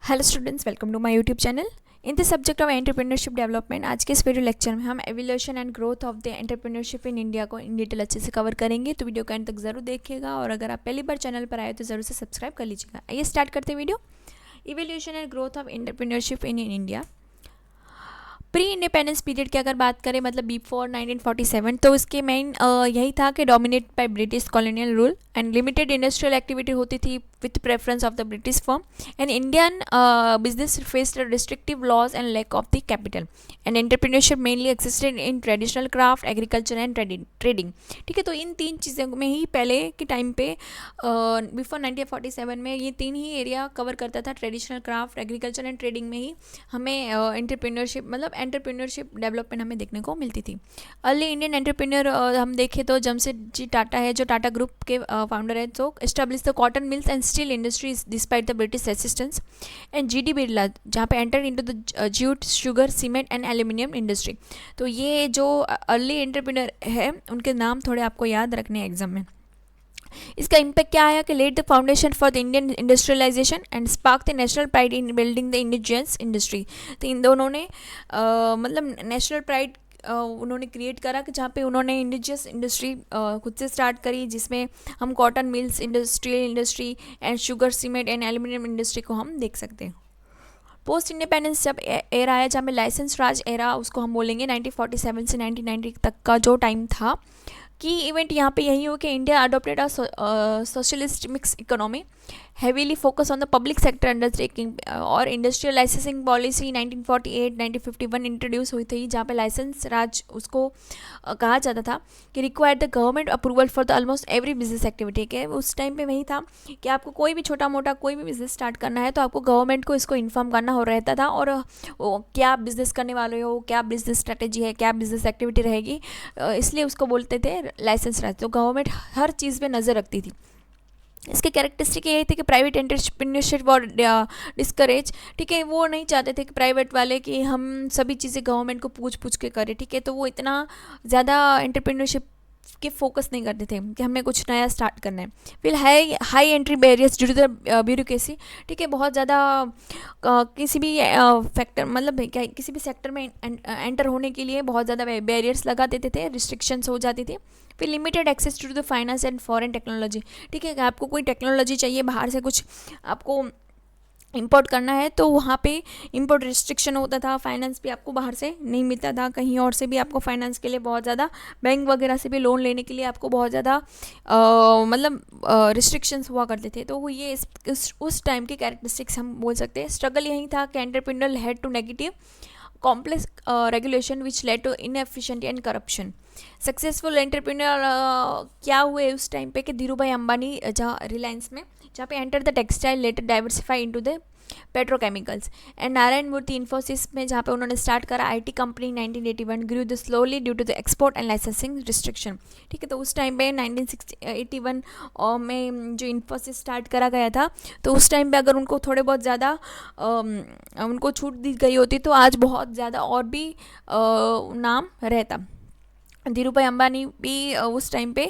Hello students, welcome to my YouTube channel. In the subject of entrepreneurship development आज के इस video lecture में हम evolution and growth of the entrepreneurship in India को in detail अच्छे से cover करेंगे। तो वीडियो का एंड तक जरूर देखिएगा और अगर आप पहली बार चैनल पर आए तो जरूर से सब्सक्राइब कर लीजिएगा। आइए स्टार्ट करते हैं video. Evolution and growth of entrepreneurship in India. Pre independence period की अगर बात करें, मतलब बिफोर 1947, तो इसके मेन यही था कि dominate by British colonial rule and limited industrial activity होती थी with preference of the British firm and Indian business faced restrictive laws and lack of the capital and entrepreneurship mainly existed in traditional craft, agriculture and trading. ठीक है, तो इन तीन चीज़ों में ही पहले के टाइम पे बिफोर 1947 में ये तीन ही एरिया कवर करता था। Traditional craft, agriculture and trading में ही हमें एंटरप्रेन्योरशिप मतलब एंटरप्रेन्योरशिप डेवलपमेंट हमें देखने को मिलती थी। अर्ली इंडियन एंटरप्रेन्योर हम देखें तो जमशेदजी टाटा है, जो टाटा ग्रुप के फाउंडर है, तो establish the cotton mills and steel industries despite the British resistance. And G D Birla, जहाँ पे enter into the jute, sugar, cement and aluminium industry. तो ये जो अर्ली एंटरप्रेन्योर है उनके नाम थोड़े आपको याद रखने हैं एग्जाम में। इसका इम्पैक्ट क्या आया कि led the foundation for the Indian industrialization and spark the national pride in building the indigenous industry. तो इन दोनों ने मतलब नेशनल प्राइड उन्होंने क्रिएट करा कि जहाँ पे उन्होंने इंडिजियस इंडस्ट्री खुद से स्टार्ट करी, जिसमें हम cotton mills, industrial industry and sugar, cement and aluminium industry को हम देख सकते हैं। पोस्ट इंडिपेंडेंस जब एरा है, जहाँ पे लाइसेंस राज एरा उसको हम बोलेंगे, 1947 से 1990 तक का जो टाइम था, की इवेंट यहाँ पे यही हो कि India adopted a socialist mix economy, heavily focus on the public sector undertaking और इंडस्ट्रियल लाइसेंसिंग पॉलिसी 1948-1951 इंट्रोड्यूस हुई थी, जहाँ पे लाइसेंस राज उसको कहा जाता था कि required the government approval for the almost every business activity. के उस टाइम पे वही था कि आपको कोई भी छोटा मोटा कोई भी बिजनेस स्टार्ट करना है तो आपको गवर्नमेंट को इसको इन्फॉर्म करना हो रहता था, और क्या आप बिजनेस करने वाले हो, क्या बिजनेस स्ट्रेटेजी है, क्या बिजनेस एक्टिविटी रहेगी, इसलिए उसको बोलते थे लाइसेंस राज। तो गवर्नमेंट हर चीज़ पे नज़र रखती थी। इसके कैरेक्टरिस्टिक ये थे कि प्राइवेट एंटरप्रेन्योरशिप और डिस्करेज। ठीक है, वो नहीं चाहते थे कि प्राइवेट वाले कि हम सभी चीज़ें गवर्नमेंट को पूछ पूछ के करें। ठीक है, तो वो इतना ज़्यादा एंटरप्रेन्योरशिप के फोकस नहीं करते थे कि हमें कुछ नया स्टार्ट करना है। फिर high entry barriers due to the bureaucracy. ठीक है, बहुत ज़्यादा किसी भी फैक्टर मतलब किसी भी सेक्टर में एंटर होने के लिए बहुत ज़्यादा बैरियर्स लगा देते थे, रिस्ट्रिक्शंस हो जाती थी। फिर limited access to the finance and foreign technology. ठीक है, कि आपको कोई टेक्नोलॉजी चाहिए, बाहर से कुछ आपको इंपोर्ट करना है तो वहाँ पे इंपोर्ट रिस्ट्रिक्शन होता था। फाइनेंस भी आपको बाहर से नहीं मिलता था, कहीं और से भी आपको फाइनेंस के लिए बहुत ज़्यादा, बैंक वगैरह से भी लोन लेने के लिए आपको बहुत ज़्यादा मतलब रिस्ट्रिक्शंस हुआ करते थे। तो वो ये उस टाइम के कैरेक्टरिस्टिक्स हम बोल सकते हैं। स्ट्रगल यही था कि entrepreneur had to negative complex regulation which led to inefficiency and corruption. Successful entrepreneur क्या हुए उस टाइम पे कि धीरू भाई अंबानी जहाँ रिलायंस में, जहाँ पे enter the textile, later diversify into the petrochemicals. And Narayan Murthy Infosys में, जहाँ पे उन्होंने स्टार्ट करा IT company 1981, grew the slowly due to the export and licensing restriction. ठीक है, तो उस टाइम पे 1981 में जो इन्फोसिस स्टार्ट करा गया था, तो उस टाइम पे अगर उनको थोड़े बहुत ज़्यादा उनको छूट दी गई होती तो आज बहुत ज़्यादा और भी नाम रहता। धीरू भाई अंबानी भी उस टाइम पे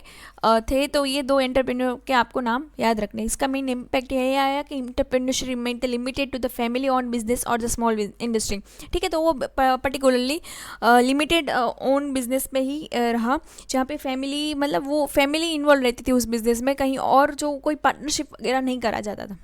थे। तो ये दो एंटरप्रेन्योर के आपको नाम याद रखने। इसका मेन इम्पैक्ट यही आया कि entrepreneurship remain limited to the family own business और द स्मॉल इंडस्ट्री। ठीक है, तो वो पर्टिकुलरली लिमिटेड ओन बिजनेस में ही रहा, जहाँ पे फैमिली मतलब वो फैमिली इन्वॉल्व रहती थी उस बिजनेस में, कहीं और जो कोई पार्टनरशिप वगैरह नहीं करा जाता था।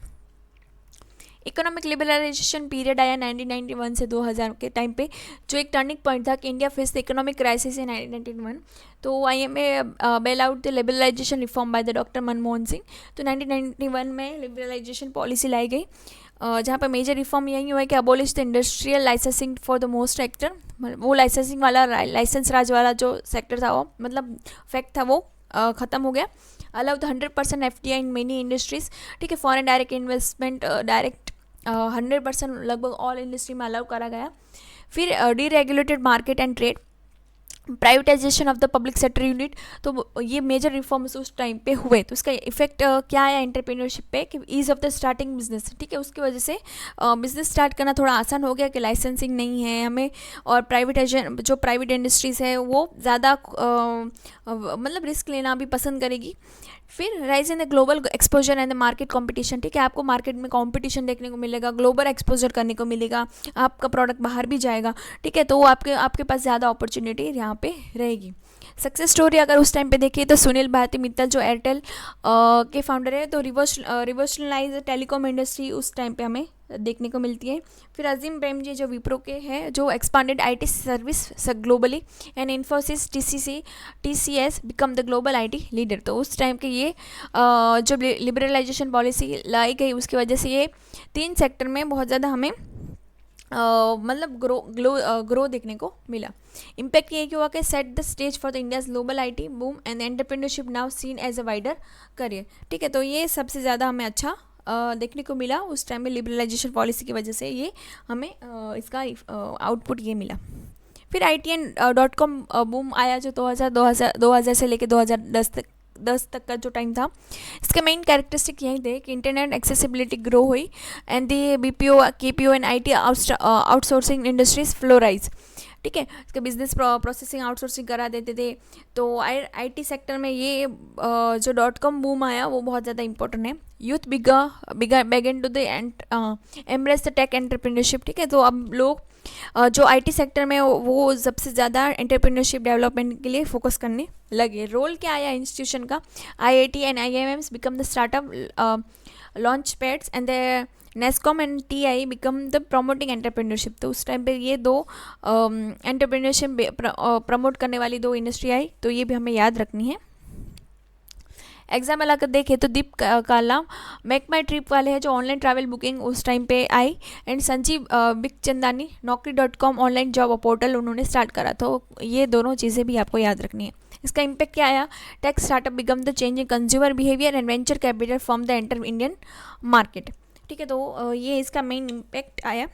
इकोनॉमिक लिबरलाइजेशन पीरियड आया 1991 से 2000 के टाइम पे, जो एक टर्निंग पॉइंट था कि India face the economic crisis in 1991। तो IMF bail out the liberalization reform by the doctor Manmohan Singh. तो 1991 में लिबरलाइजेशन पॉलिसी लाई गई, जहाँ पर मेजर रिफॉर्म यही हुआ है कि abolish the industrial licensing for the most sector. वो लाइसेंसिंग वाला लाइसेंस राज वाला जो सेक्टर था, वो मतलब फैक्ट था, वो ख़त्म हो गया। Allow the 100% FDI in many industries. ठीक है, फॉरेन डायरेक्ट इन्वेस्टमेंट डायरेक्ट 100% लगभग ऑल इंडस्ट्री में अलाउ करा गया। फिर deregulated market and trade, privatisation of the public sector unit. तो ये मेजर रिफॉर्म्स उस टाइम पे हुए। तो इसका इफेक्ट क्या आया एंटरप्रेन्योरशिप पे कि ease of the starting business. ठीक है, उसकी वजह से बिजनेस स्टार्ट करना थोड़ा आसान हो गया कि लाइसेंसिंग नहीं है हमें, और प्राइवेटाइजेशन जो प्राइवेट इंडस्ट्रीज़ है वो ज़्यादा मतलब रिस्क लेना भी पसंद करेगी। फिर rise in the global exposure and the market competition, ठीक है, आपको मार्केट में कंपटीशन देखने को मिलेगा, ग्लोबल एक्सपोजर करने को मिलेगा, आपका प्रोडक्ट बाहर भी जाएगा, ठीक है, तो वो आपके पास ज़्यादा अपॉर्चुनिटी यहाँ पे रहेगी। सक्सेस स्टोरी अगर उस टाइम पे देखिए तो सुनील भारती मित्तल जो एयरटेल के फाउंडर है, तो रिवोल्यूशनलाइज टेलीकॉम इंडस्ट्री उस टाइम पे हमें देखने को मिलती है। फिर अजीम प्रेमजी जो विप्रो के हैं, जो expanded IT service globally, and Infosys TCS become the global IT leader. तो उस टाइम के ये जो लिबरलाइजेशन पॉलिसी लाई गई उसकी वजह से ये 3 सेक्टर में बहुत ज़्यादा हमें मतलब ग्रो देखने को मिला। इम्पैक्ट ये हुआ कि set the stage for the India's global IT boom and entrepreneurship now seen as a wider career, ठीक है, तो ये सबसे ज़्यादा हमें अच्छा देखने को मिला उस टाइम में लिबरलाइजेशन पॉलिसी की वजह से, ये हमें इसका आउटपुट ये मिला। फिर ITN.com बूम आया जो 2000 से लेकर 2010 तक का जो टाइम था। इसके मेन कैरेक्टरिस्टिक यही थे कि इंटरनेट एक्सेसिबिलिटी ग्रो हुई and the BPO KPO and IT outsourcing industries flourish, ठीक है, इसके बिजनेस प्रोसेसिंग आउटसोर्सिंग करा देते थे। तो IT सेक्टर में ये जो .com बूम आया वो बहुत ज़्यादा इंपॉर्टेंट है। Youth began to the embrace the tech entrepreneurship, ठीक है, तो अब लोग जो IT सेक्टर में वो सबसे ज़्यादा एंटरप्रेन्योरशिप डेवलपमेंट के लिए फोकस करने लगे। रोल क्या आया इंस्टीट्यूशन का, IIT and IIMs become the startup launch pads and the NASSCOM and TI become the promoting entrepreneurship. तो उस टाइम पे ये 2 एंटरप्रेन्योरशिप प्रमोट करने वाली 2 इंडस्ट्री आई, तो ये भी हमें याद रखनी है। एग्जाम्पल अगर देखें तो दीप काला मेक माई ट्रिप वाले हैं जो ऑनलाइन ट्रैवल बुकिंग उस टाइम पे आई, and Sanjeev Bikhchandani Naukri.com online job portal उन्होंने स्टार्ट करा। तो ये दोनों चीज़ें भी आपको याद रखनी है। इसका इम्पैक्ट क्या आया, tech startup become the change in consumer behaviour and venture capital from the enter Indian market, ठीक है, तो ये इसका मेन इम्पैक्ट आया।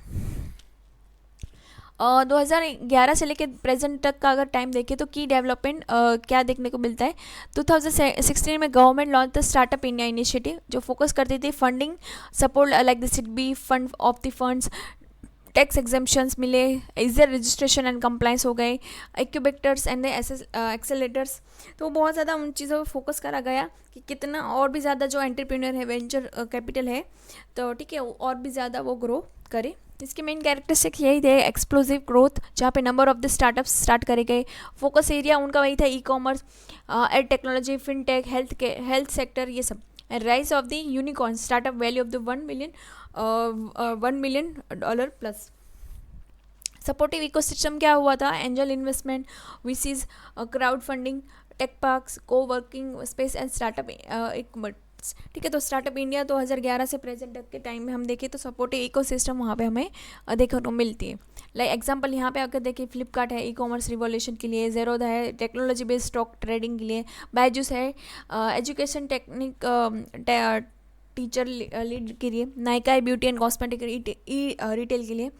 2011 से लेकर प्रेजेंट तक का अगर टाइम देखें तो की डेवलपमेंट क्या देखने को मिलता है। 2016 में government launch the startup India initiative जो फोकस करती थी funding support like the SIDBI fund of the funds, tax exemptions मिले, इजियर रजिस्ट्रेशन एंड कंप्लाइंस हो गए, एक्यूबेटर्स एंड एक्सेलेटर्स। तो बहुत ज़्यादा उन चीज़ों पर फोकस करा गया कि कितना और भी ज़्यादा जो एंटरप्रेन्योर है, वेंचर कैपिटल है, तो ठीक है, और भी ज़्यादा वो ग्रो करे। इसके मेन कैरेक्टरिस्टिक यही थे, एक्सप्लोसिव ग्रोथ जहाँ पे number of the startups start करे गए, फोकस एरिया उनका वही था e-commerce, ed technology, fintech, health sector, ये सब। Rise of the unicorn, startup value of the $1 million plus. Supportive ecosystem क्या हुआ था, angel investment, VCs, crowd funding, tech parks, co working space and startup equipments, ठीक है, तो startup India 2011 से present तक के टाइम में हम देखें तो सपोर्टिव इकोसिस्टम वहाँ पे हमें देखने को मिलती है। लाइक एग्जांपल यहाँ पे अगर देखिए फ्लिपकार्ट है ई-कॉमर्स रिवोल्यूशन के लिए, ज़ेरोधा है टेक्नोलॉजी बेस्ड स्टॉक ट्रेडिंग के लिए, बायजूस है एजुकेशन टेक्निक टीचर लीड के लिए, नायका है ब्यूटी एंड कॉस्मेटिक रिटेल के लिए।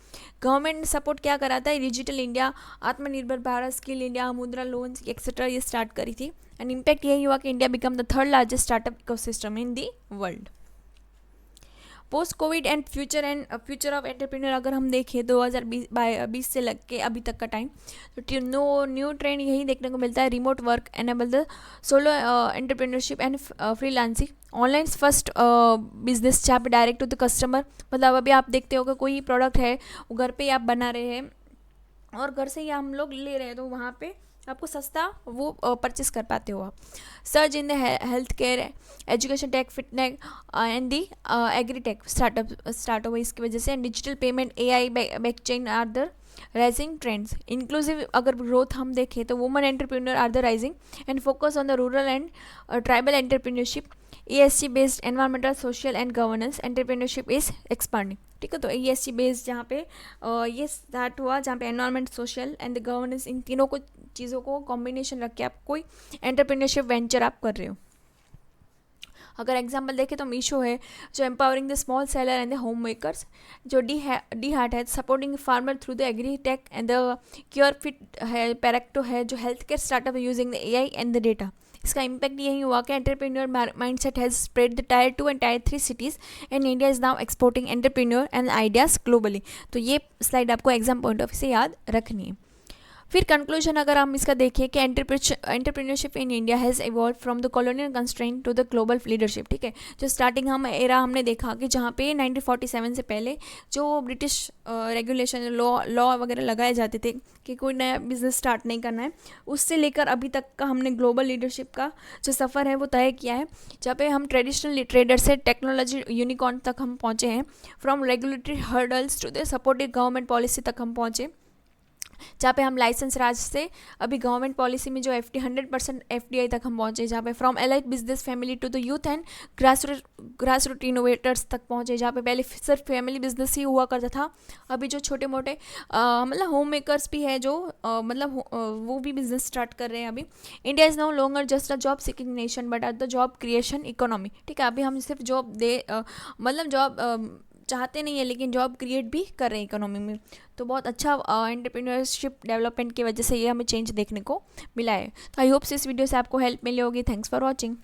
गवर्नमेंट सपोर्ट क्या कराता है, डिजिटल इंडिया, आत्मनिर्भर भारत, स्किल इंडिया, मुद्रा लोन्स एक्सेट्रा ये स्टार्ट करी थी। एंड इम्पैक्ट यही हुआ कि India become the 3rd largest startup ecosystem in the world. Post Covid and future of entrepreneur अगर हम देखें 2020 से लग के अभी तक का टाइम, तो न्यू ट्रेंड यही देखने को मिलता है, remote work enable the solo entrepreneurship and freelancing, online first business जहाँ पे डायरेक्ट टू द कस्टमर, मतलब अभी आप देखते हो कि कोई प्रोडक्ट है वो घर पे आप बना रहे हैं और घर से ही हम लोग ले रहे हैं, तो वहाँ पे आपको सस्ता वो परचेस कर पाते हो आप। Search in the health care, education tech, फिटनेक एंड दी एग्रीटेक स्टार्टअप हुई इसकी वजह से। And digital payment, AI, blockchain are the rising trends. Inclusive अगर ग्रोथ हम देखें तो women entrepreneur are the rising and focus on the rural and tribal entrepreneurship, ESG based environmental social and governance entrepreneurship is expanding, ठीक है, तो ESG based जहाँ पे ये स्टार्ट हुआ, जहाँ पे environment, social and the governance, इन तीनों को चीज़ों को कॉम्बिनेशन रख के आप कोई एंटरप्रेन्योरशिप वेंचर आप कर रहे हो। अगर एग्जांपल देखें तो मीशो है जो empowering the small seller and the home makers, जो डी हार्ट है supporting farmer through the agri tech and the cure fit है, पैरेक्टो है जो health care startup using the AI and the data. इसका इम्पैक्ट यही हुआ कि entrepreneur mindset has spread the Tier 2 and Tier 3 cities and India is now exporting entrepreneur and ideas globally. तो ये slide आपको एग्जाम पॉइंट ऑफ से याद रखनी है। फिर कंक्लूजन अगर हम इसका देखें कि entrepreneurship in India has evolve from the colonial constraint to the global leadership. ठीक है, जो स्टार्टिंग हम एरा हमने देखा कि जहाँ पे 1947 से पहले जो ब्रिटिश रेगुलेशन लॉ वगैरह लगाए जाते थे कि कोई नया बिजनेस स्टार्ट नहीं करना है, उससे लेकर अभी तक का हमने ग्लोबल लीडरशिप का जो सफ़र है वो तय किया है, जहाँ पे हम ट्रेडिशनल ट्रेडर से टेक्नोलॉजी यूनिकॉर्न तक हम पहुँचे हैं, from regulatory hurdles to the supportive government policy तक हम पहुँचे, जहाँ पे हम लाइसेंस राज से अभी गवर्नमेंट पॉलिसी में जो 100% FDI तक हम पहुँचे, जहाँ पे from elite business family to the youth and grass root innovators तक पहुँचे, जहाँ पे पहले सिर्फ फैमिली बिजनेस ही हुआ करता था, अभी जो छोटे मोटे मतलब होम मेकर्स भी है जो वो भी बिजनेस स्टार्ट कर रहे हैं अभी। India is no longer just a job seeking nation but at the job creation economy. ठीक है, अभी हम सिर्फ जॉब जॉब चाहते नहीं है लेकिन जॉब क्रिएट भी कर रहे हैं इकोनॉमी में। तो बहुत अच्छा एंटरप्रेन्योरशिप डेवलपमेंट की वजह से ये हमें चेंज देखने को मिला है। तो आई होप इस वीडियो से आपको हेल्प मिली होगी। Thanks for watching.